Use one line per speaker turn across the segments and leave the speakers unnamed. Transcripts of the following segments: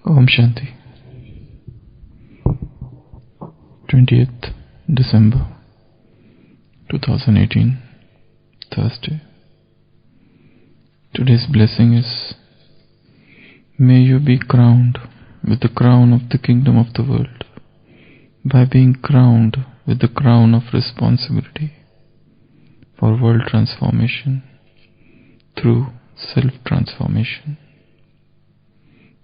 Om Shanti. 20th December 2018, Thursday. Today's blessing is: may you be crowned with the crown of the kingdom of the world by being crowned with the crown of responsibility for world transformation through self-transformation.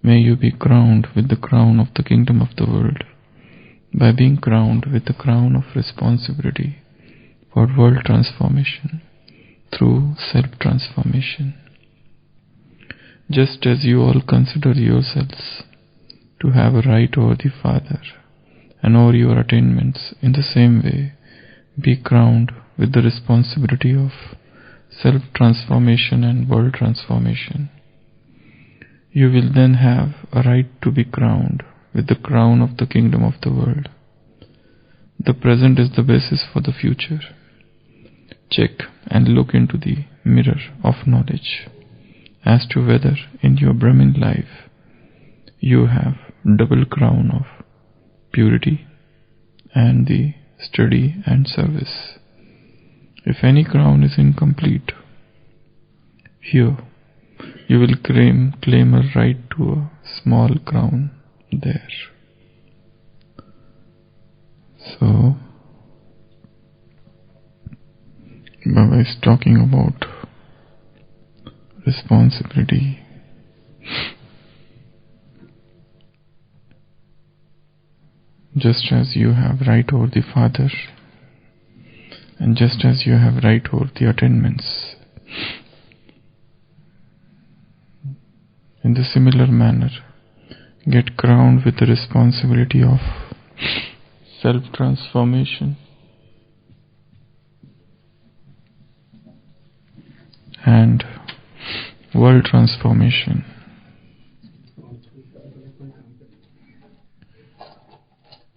May you be crowned with the crown of the kingdom of the world by being crowned with the crown of responsibility for world transformation through self-transformation. Just as you all consider yourselves to have a right over the Father and over your attainments, in the same way, be crowned with the responsibility of self-transformation and world transformation. You will then have a right to be crowned with the crown of the kingdom of the world. The present is the basis for the future. Check and look into the mirror of knowledge as to whether in your Brahmin life you have double crown of purity and the study and service. If any crown is incomplete, here you will claim a right to a small crown there. So, Baba is talking about responsibility. Just as you have right over the Father, and just as you have right over the attainments, in the similar manner, get crowned with the responsibility of self-transformation and world transformation.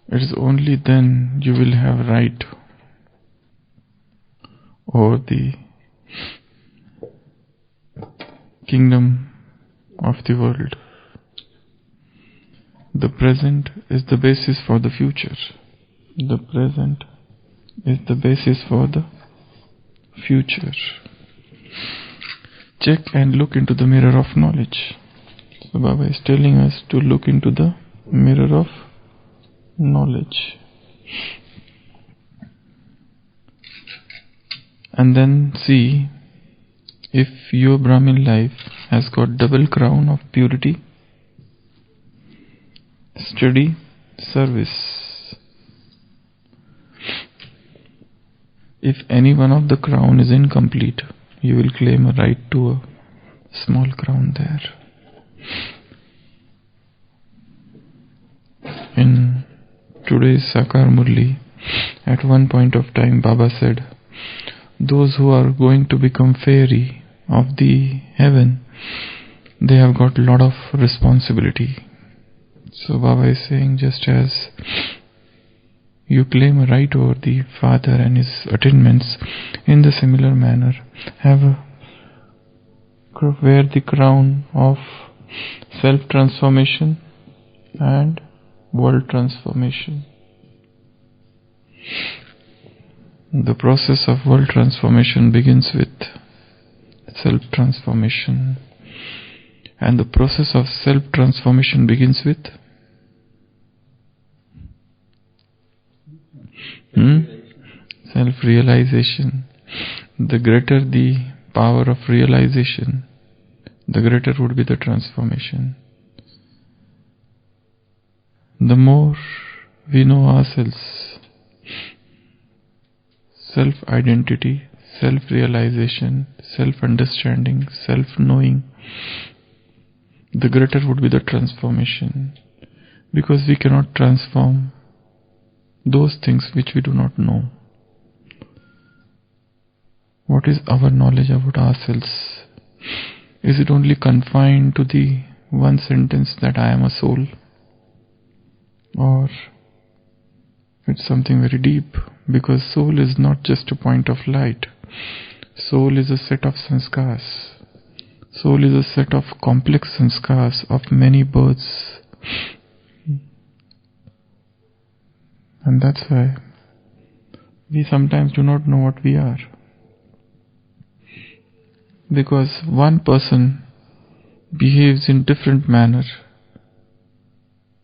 It is only then you will have right over the kingdom of the world. The present is the basis for the future. The present is the basis for the future. Check and look into the mirror of knowledge. So Baba is telling us to look into the mirror of knowledge. And then see if your Brahmin life has got double crown of purity, study, service. If any one of the crown is incomplete, you will claim a right to a small crown there. In today's Sakar Murli, at one point of time Baba said, those who are going to become fairy of the heaven, they have got a lot of responsibility. So Baba is saying, just as you claim a right over the Father and his attainments, in the similar manner, wear the crown of self-transformation and world transformation. The process of world transformation begins with self-transformation, and the process of self-transformation begins with self-realization. The greater the power of realization, the greater would be the transformation. The more we know ourselves, self-identity, self-realization, self-understanding, self-knowing, the greater would be the transformation, because we cannot transform those things which we do not know. What is our knowledge about ourselves? Is it only confined to the one sentence that I am a soul? Or it's something very deep, because soul is not just a point of light. Soul is a set of sanskars. Soul is a set of complex sanskars of many births, And that's why we sometimes do not know what we are. Because one person behaves in different manner,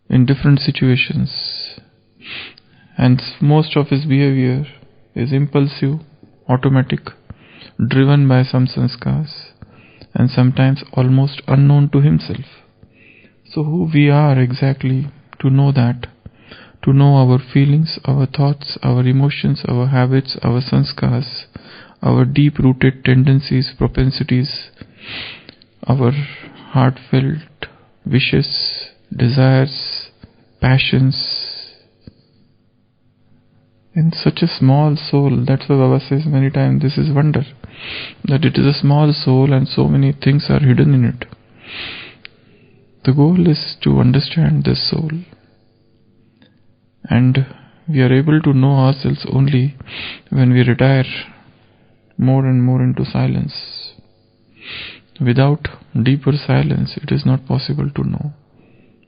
in different situations, and most of his behavior is impulsive, automatic, driven by some sanskars, and sometimes almost unknown to himself. So who we are exactly, to know that, to know our feelings, our thoughts, our emotions, our habits, our sanskars, our deep-rooted tendencies, propensities, our heartfelt wishes, desires, passions. In such a small soul, that's why Baba says many times, this is wonder, that it is a small soul and so many things are hidden in it. The goal is to understand this soul. And we are able to know ourselves only when we retire more and more into silence. Without deeper silence, it is not possible to know.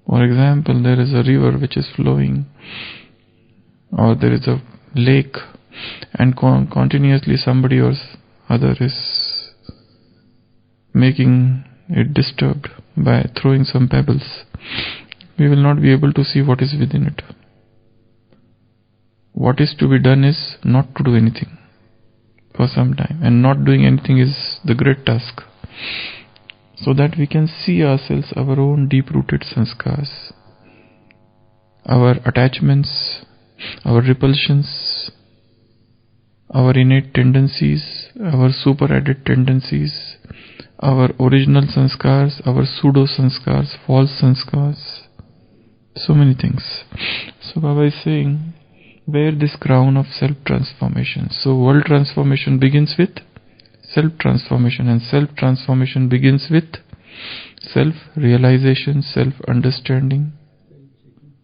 For example, there is a river which is flowing, or there is a lake, and continuously somebody or other is making it disturbed by throwing some pebbles. We will not be able to see what is within it. What is to be done is not to do anything for some time, and not doing anything is the great task, so that we can see ourselves, our own deep-rooted sanskars, our attachments, our repulsions, our innate tendencies, our super-added tendencies, our original sanskars, our pseudo-sanskars, false sanskars, so many things. So Baba is saying, wear this crown of self-transformation. So world transformation begins with self-transformation, and self-transformation begins with self-realization, self-understanding,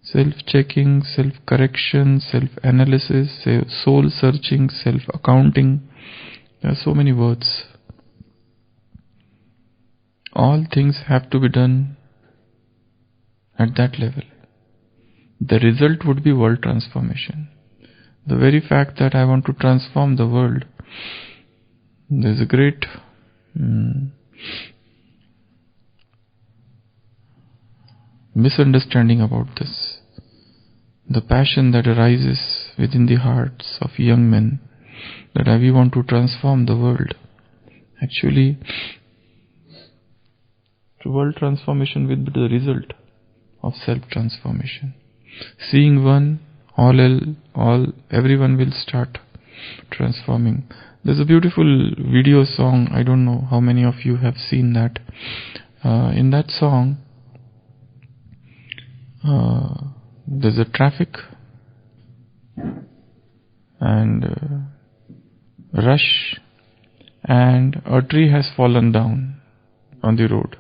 self-checking, self-correction, self-analysis, soul-searching, self-accounting. There are so many words. All things have to be done at that level. The result would be world transformation. The very fact that I want to transform the world, there is a great misunderstanding about this. The passion that arises within the hearts of young men, that we want to transform the world. Actually, world transformation will be the result of self-transformation. Seeing one, everyone will start transforming. There's a beautiful video song. I don't know how many of you have seen that. In that song, there's a traffic and rush, and a tree has fallen down on the road.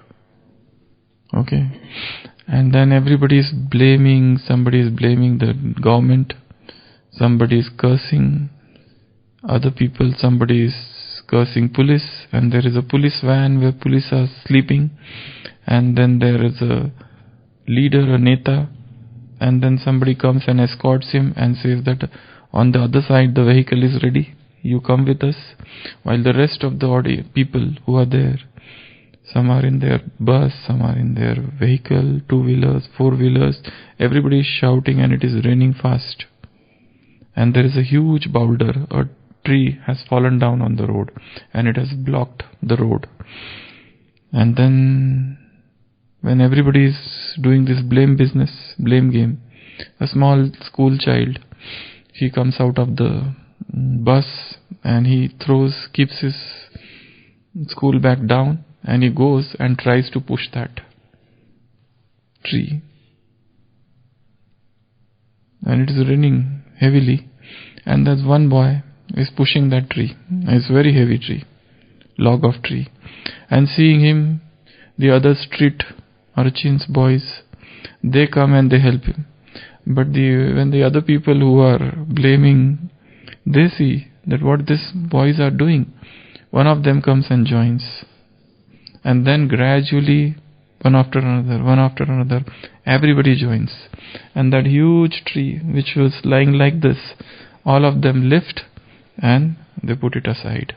Okay. And then everybody is blaming, somebody is blaming the government, somebody is cursing other people, somebody is cursing police, and there is a police van where police are sleeping, and then there is a leader, a neta, and then somebody comes and escorts him and says that on the other side the vehicle is ready, you come with us, while the rest of the people who are there, some are in their bus, some are in their vehicle, two-wheelers, four-wheelers. Everybody is shouting and it is raining fast. And there is a huge boulder, a tree has fallen down on the road and it has blocked the road. And then when everybody is doing this blame game, a small school child, he comes out of the bus and he keeps his school bag down, and he goes and tries to push that tree. And it is raining heavily, and there's one boy is pushing that tree. It's a very heavy tree, log of tree. And seeing him, the other street urchins, boys, they come and they help him. But when the other people who are blaming, they see that what these boys are doing, one of them comes and joins. And then gradually one after another, one after another. Everybody joins. And that huge tree which was lying like this, all of them lift and they put it aside.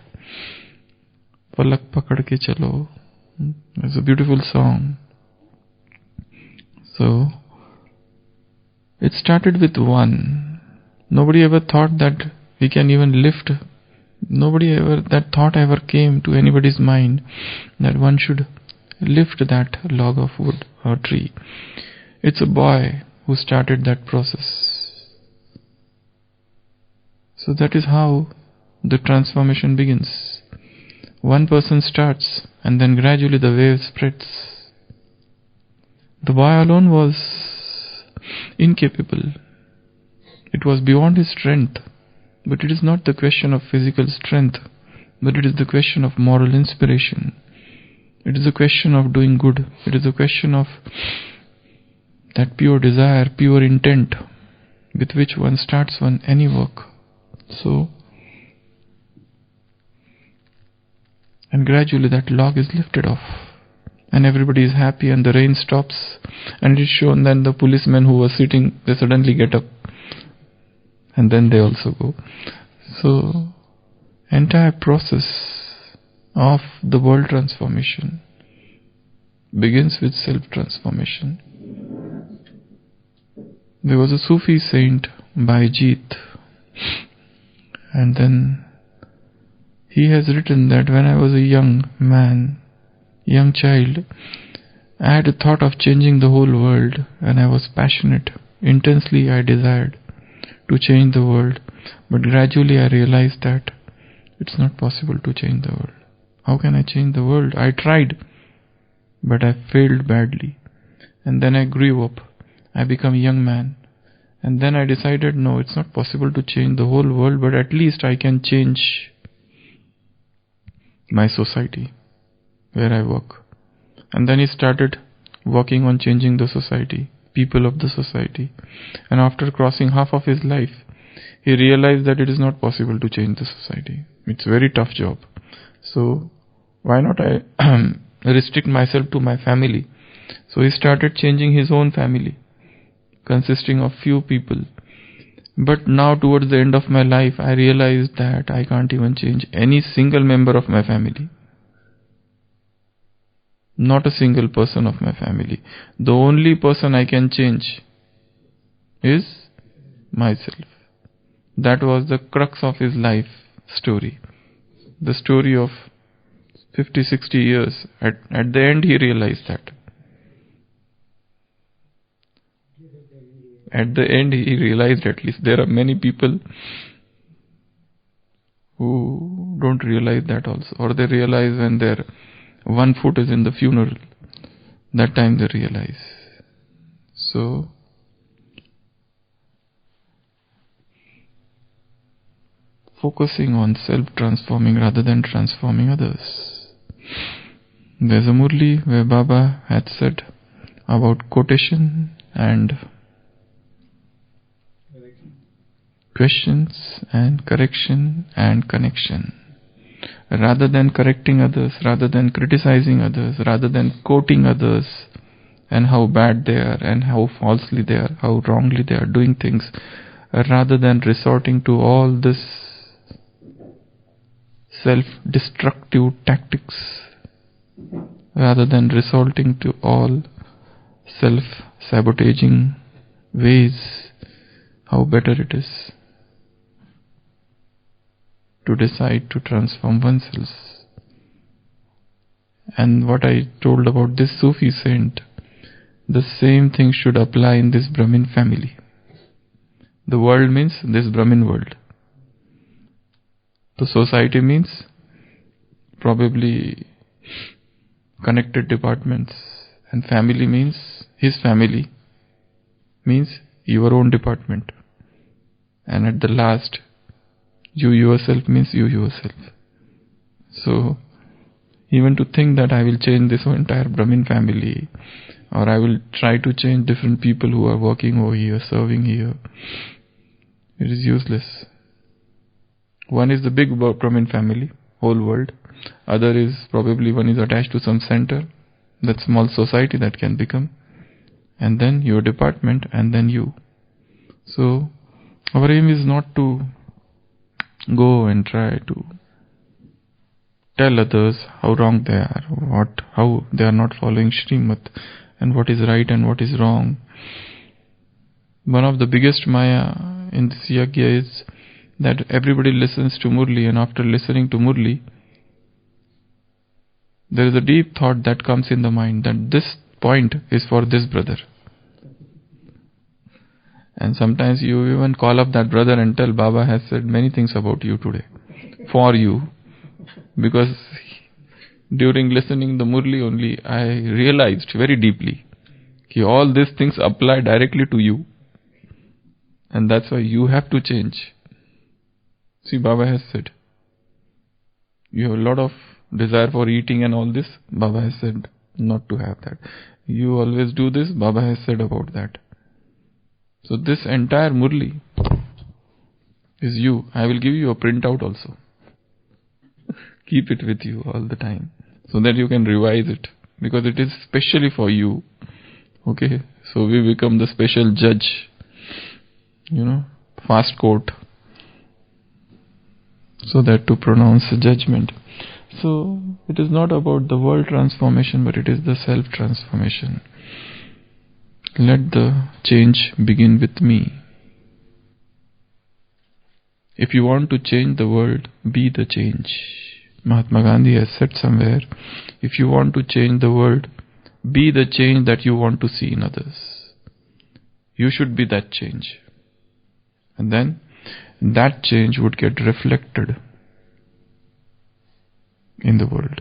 Palak pakad ke chalo. It's a beautiful song. So, it started with one. Nobody ever thought that we can even lift. That thought ever came to anybody's mind that one should lift that log of wood or tree. It's a boy who started that process. So that is how the transformation begins. One person starts and then gradually the wave spreads. The boy alone was incapable. It was beyond his strength. But it is not the question of physical strength, but it is the question of moral inspiration. It is a question of doing good. It is a question of that pure desire, pure intent with which one starts any work. So, and gradually that log is lifted off. And everybody is happy and the rain stops. And it is shown then the policemen who were sitting, they suddenly get up. And then they also go. So, entire process of the world transformation begins with self-transformation. There was a Sufi saint by Jeet, and then he has written that when I was a young child, I had a thought of changing the whole world, and I was passionate. Intensely I desired to change the world, but gradually I realized that it's not possible to change the world. How can I change the world? I tried, but I failed badly. And then I grew up. I became a young man. And then I decided, no, it's not possible to change the whole world, but at least I can change my society where I work. And then he started working on changing the society, people of the society. And after crossing half of his life, he realized that it is not possible to change the society. It's a very tough job. So, why not I restrict myself to my family? So he started changing his own family, consisting of few people. But now towards the end of my life, I realized that I can't even change any single member of my family. Not a single person of my family. The only person I can change is myself. That was the crux of his life story. The story of 50, 60 years. At the end he realized that. At the end he realized, at least there are many people who don't realize that also. Or they realize when their one foot is in the funeral. That time they realize. So, focusing on self-transforming rather than transforming others. There's a Murli where Baba had said about quotation and questions and correction and connection. Rather than correcting others, rather than criticizing others, rather than quoting others and how bad they are and how falsely they are, how wrongly they are doing things, rather than resorting to all this self-destructive tactics, rather than resorting to all self-sabotaging ways, how better it is to decide to transform oneself. And what I told about this Sufi saint, the same thing should apply in this Brahmin family. The world means this Brahmin world. The society means probably connected departments. And family means his family, means your own department. And at the last, you yourself means you yourself. So, even to think that I will change this entire Brahmin family, or I will try to change different people who are working over here, serving here, it is useless. One is the big Brahmin family, whole world. Other is probably one is attached to some center, that small society that can become, and then your department, and then you. So our aim is not to go and try to tell others how wrong they are, how they are not following Srimad, and what is right and what is wrong. One of the biggest maya in this yajna is that everybody listens to Murli, and after listening to Murli, there is a deep thought that comes in the mind that this point is for this brother. And sometimes you even call up that brother and tell, Baba has said many things about you today, for you. Because during listening the Murli only, I realized very deeply that all these things apply directly to you. And that's why you have to change. See, Baba has said, you have a lot of desire for eating and all this. Baba has said not to have that. You always do this. Baba has said about that. So this entire Murli is you. I will give you a printout also. Keep it with you all the time so that you can revise it, because it is specially for you. Okay, so we become the special judge, fast court, so that to pronounce a judgment. So it is not about the world transformation, but it is the self transformation. Let the change begin with me. If you want to change the world, be the change. Mahatma Gandhi has said somewhere, if you want to change the world, be the change that you want to see in others. You should be that change. And then that change would get reflected in the world.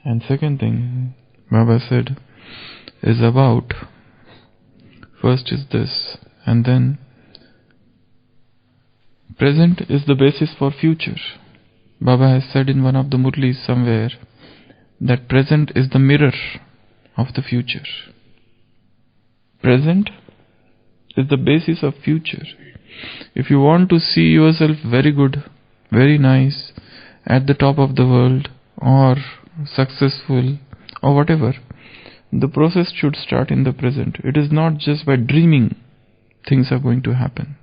And second thing Baba said is about, first is this, and then present is the basis for future. Baba has said in one of the Murlis somewhere that present is the mirror of the future. Present is the basis of future. If you want to see yourself very good, very nice, at the top of the world, or successful, or whatever, the process should start in the present. It is not just by dreaming things are going to happen.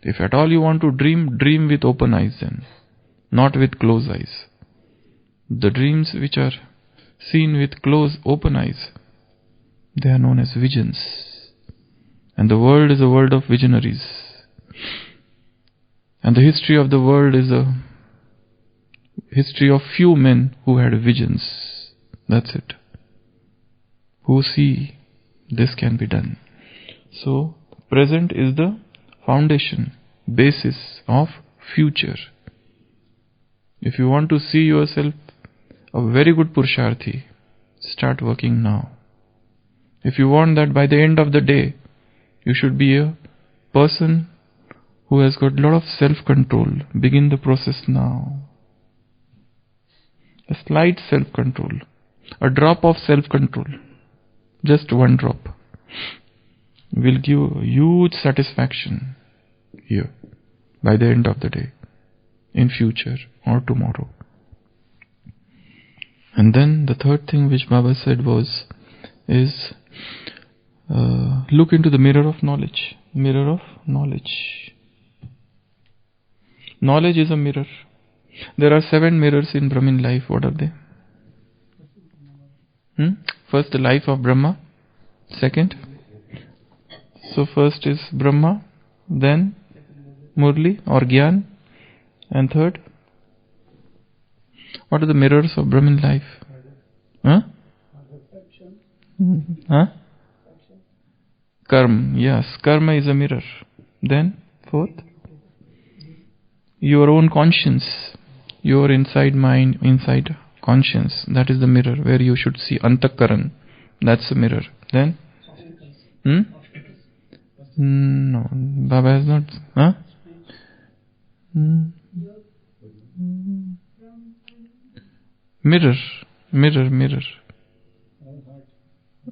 If at all you want to dream, dream with open eyes then, not with closed eyes. The dreams which are seen with closed, open eyes, they are known as visions. And the world is a world of visionaries. And the history of the world is a history of few men who had visions. That's it. Who see this can be done. So, present is the foundation, basis of future. If you want to see yourself a very good Purusharthi, start working now. If you want that by the end of the day, you should be a person who has got a lot of self-control, begin the process now. A slight self-control, a drop of self-control, just one drop, will give huge satisfaction here by the end of the day, in future or tomorrow. And then the third thing which Baba said is look into the mirror of knowledge. Mirror of knowledge. Knowledge is a mirror. There are 7 mirrors in Brahmin life. What are they? First, the life of Brahma. Second, so first is Brahma, then Murli or Gyan, and third, what are the mirrors of Brahmin life? Karma, yes, karma is a mirror. Then fourth, your own conscience, your inside mind, inside conscience, that is the mirror where you should see Antakaran. That's the mirror. Then no, Baba has not. Mirror.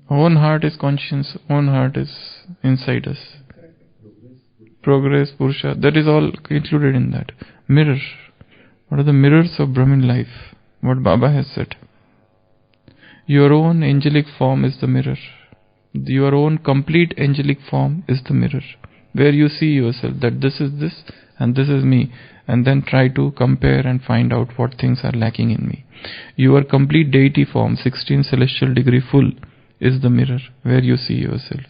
Own heart is conscience. Own heart is inside us. Progress, Purusha, that is all included in that. Mirror What are the mirrors of Brahmin life? What Baba has said. Your own angelic form is the mirror. Your own complete angelic form is the mirror, where you see yourself, that this is this and this is me, and then try to compare and find out what things are lacking in me. Your complete deity form, 16 celestial degree full, is the mirror, where you see yourself.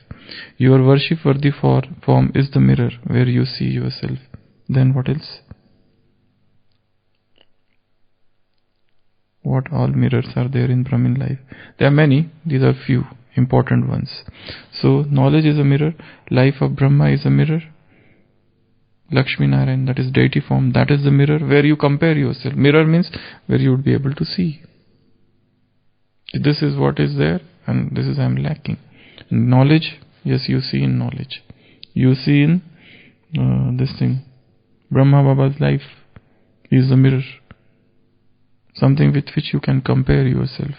Your worship-worthy form is the mirror, where you see yourself. Then what else? What all mirrors are there in Brahmin life? There are many, these are few important ones. So, knowledge is a mirror, life of Brahma is a mirror, Lakshmi Narayan, that is deity form, that is the mirror where you compare yourself. Mirror means where you would be able to see. This is what is there and this is I am lacking. Knowledge, yes, you see in knowledge. You see in this thing. Brahma Baba's life is the mirror. Something with which you can compare yourself.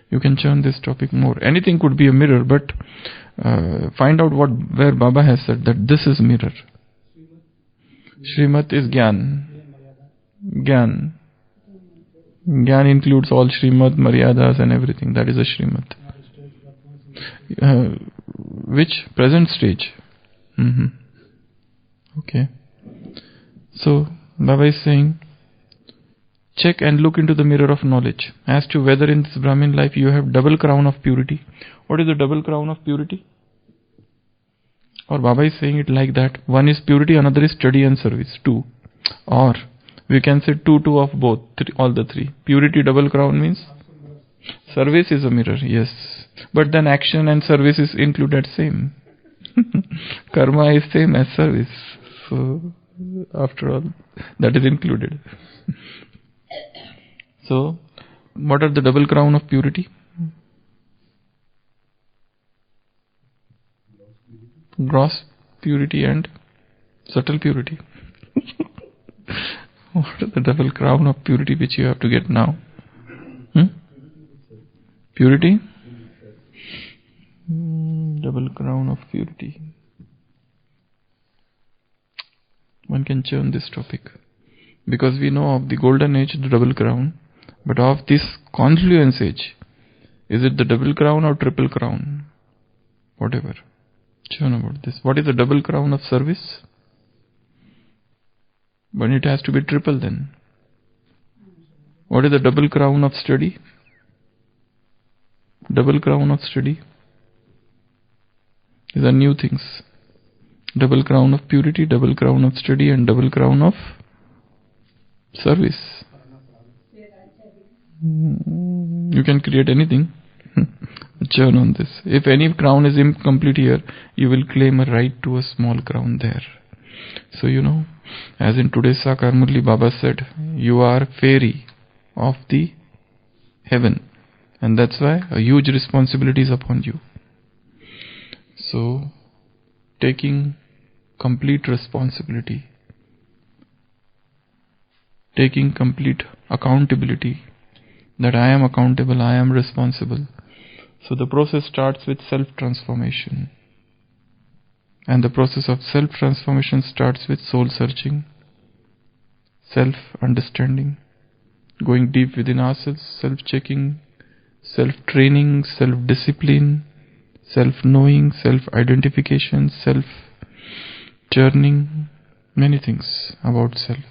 You can churn this topic more. Anything could be a mirror, but find out where Baba has said that this is mirror. Srimat is Gyan. Gyan. Gyan includes all Srimad, Maryadas and everything. That is a Srimat. Which? Present stage. Okay. So, Baba is saying, check and look into the mirror of knowledge as to whether in this Brahmin life you have double crown of purity. What is the double crown of purity? Or Baba is saying it like that. One is purity, another is study and service. Two. Or we can say two of both. All the three. Purity double crown means service is a mirror, yes. But then action and service is included same. Karma is same as service. So after all, that is included. So, what are the double crown of purity? Gross purity and subtle purity. What is the double crown of purity which you have to get now? Purity? Double crown of purity. One can churn this topic. Because we know of the golden age, the double crown. But of this confluence age, is it the double crown or triple crown? Whatever. Churn about this. What is the double crown of service? But it has to be triple then. What is the double crown of study? Double crown of study. These are new things. Double crown of purity, double crown of study, and double crown of service. You can create anything. Churn on this. If any crown is incomplete here, you will claim a right to a small crown there. So as in today's Sakar Murli, Baba said, you are fairy of the heaven. And that's why a huge responsibility is upon you. So, taking complete responsibility, taking complete accountability, that I am accountable, I am responsible. So the process starts with self-transformation. And the process of self-transformation starts with soul-searching, self-understanding, going deep within ourselves, self-checking, self-training, self-discipline, self-knowing, self-identification, self-churning, many things about self.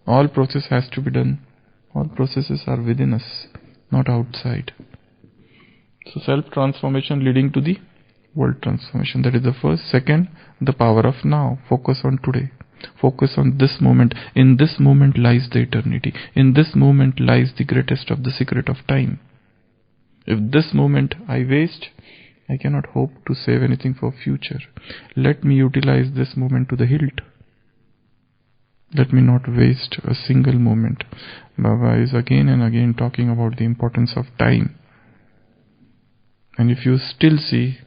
All process has to be done. All processes are within us, not outside. So self-transformation leading to the world transformation. That is the first. Second, the power of now. Focus on today. Focus on this moment. In this moment lies the eternity. In this moment lies the greatest of the secret of time. If this moment I waste, I cannot hope to save anything for future. Let me utilize this moment to the hilt. Let me not waste a single moment. Baba is again and again talking about the importance of time. And if you still see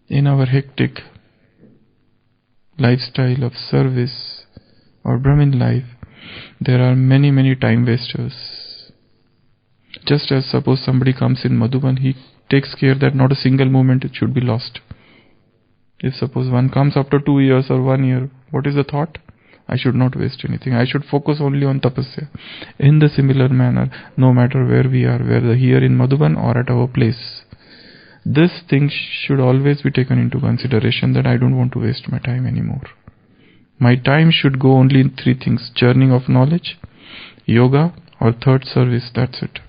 in our hectic lifestyle of service or Brahmin life, there are many time wasters. Just as suppose somebody comes in Madhuban, he takes care that not a single moment it should be lost. If suppose one comes after 2 years or 1 year, what is the thought? I should not waste anything. I should focus only on tapasya. In the similar manner, no matter where we are, whether here in Madhuban or at our place, this thing should always be taken into consideration, that I don't want to waste my time anymore. My time should go only in three things: churning of knowledge, yoga, or third service. That's it.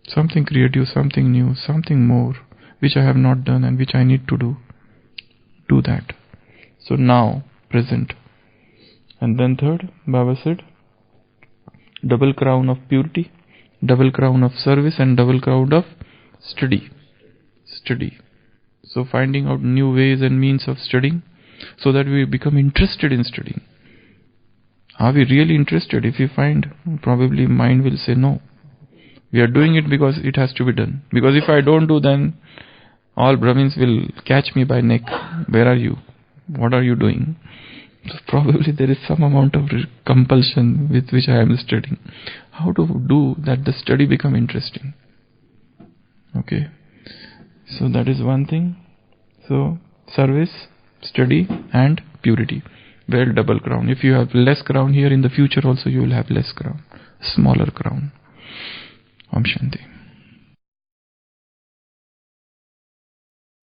Something creative, something new, something more, which I have not done and which I need to do. Do that. So now, present. And then third, Baba said, double crown of purity, double crown of service, and double crown of study. Study. So finding out new ways and means of studying, so that we become interested in studying. Are we really interested? If we find, probably mind will say no. We are doing it because it has to be done. Because if I don't do, then all Brahmins will catch me by neck. Where are you? What are you doing? So probably there is some amount of compulsion with which I am studying. How to do that the study become interesting? Okay. So that is one thing. So service, study, and purity. Well, double crown. If you have less crown here, in the future also you will have less crown. Smaller crown. Om Shanti.